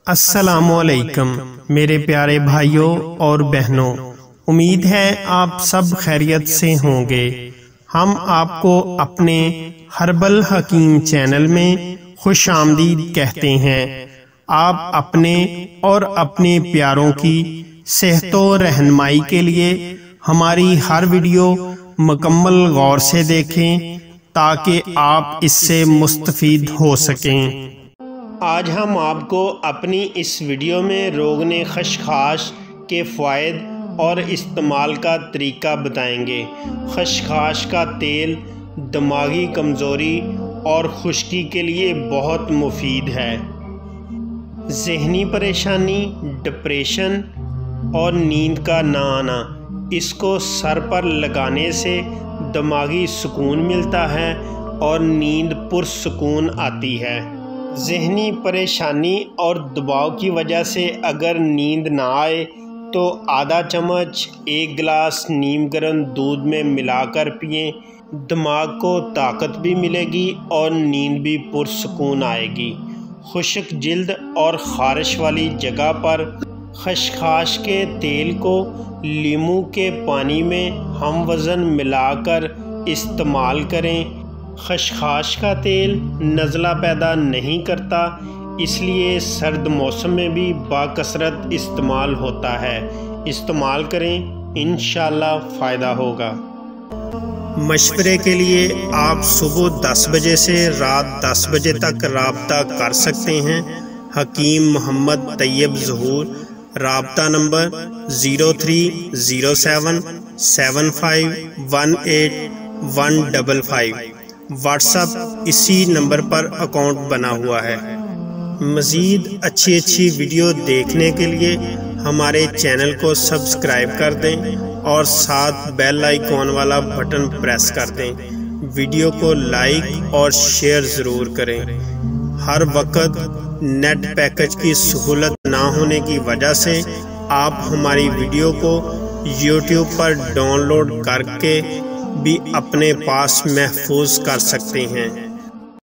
السلام علیکم میرے پیارے بھائیوں اور بہنوں، امید ہے آپ سب خیریت سے ہوں گے۔ ہم آپ کو اپنے ہربل حکیم چینل میں خوش آمدید کہتے ہیں۔ آپ اپنے اور اپنے پیاروں کی صحت و رہنمائی کے لیے ہماری ہر ویڈیو مکمل غور سے دیکھیں تاکہ آپ اس سے مستفید ہو سکیں۔ آج ہم آپ کو اپنی اس ویڈیو میں روغن خشخاش کے فوائد اور استعمال کا طریقہ بتائیں گے۔ خشخاش کا تیل دماغی کمزوری اور خشکی کے لیے بہت مفید ہے۔ ذہنی پریشانی، ڈپریشن اور نیند کا نہ آنا، اس کو سر پر لگانے سے دماغی سکون ملتا ہے اور نیند پرسکون آتی ہے۔ ذہنی پریشانی اور دباؤ کی وجہ سے اگر نیند نہ آئے تو آدھا چمچ 1 گلاس نیم گرم دودھ میں ملا کر پئیں، دماغ کو طاقت بھی ملے گی اور نیند بھی پرسکون آئے گی۔ خشک جلد اور خارش والی جگہ پر خشخاش کے تیل کو لیموں کے پانی میں ہم وزن ملا کر استعمال کریں۔ خشخاش کا تیل نزلہ پیدا نہیں کرتا، اس لیے سرد موسم میں بھی باکثرت استعمال ہوتا ہے۔ استعمال کریں، انشاءاللہ فائدہ ہوگا۔ مشورے کے لیے آپ صبح 10 بجے سے رات 10 بجے تک رابطہ کر سکتے ہیں۔ حکیم محمد طیب ظہور، رابطہ نمبر 0307 75 18 155۔ واٹس اپ اسی نمبر پر اکاؤنٹ بنا ہوا ہے۔ مزید اچھی ویڈیو دیکھنے کے لیے ہمارے چینل کو سبسکرائب کر دیں اور ساتھ بیل آئیکن والا بٹن پریس کر دیں۔ ویڈیو کو لائک اور شیئر ضرور کریں۔ ہر وقت نیٹ پیکج کی سہولت نہ ہونے کی وجہ سے آپ ہماری ویڈیو کو یوٹیوب پر ڈاؤن لوڈ کر کے بھی اپنے پاس محفوظ کر سکتے ہیں۔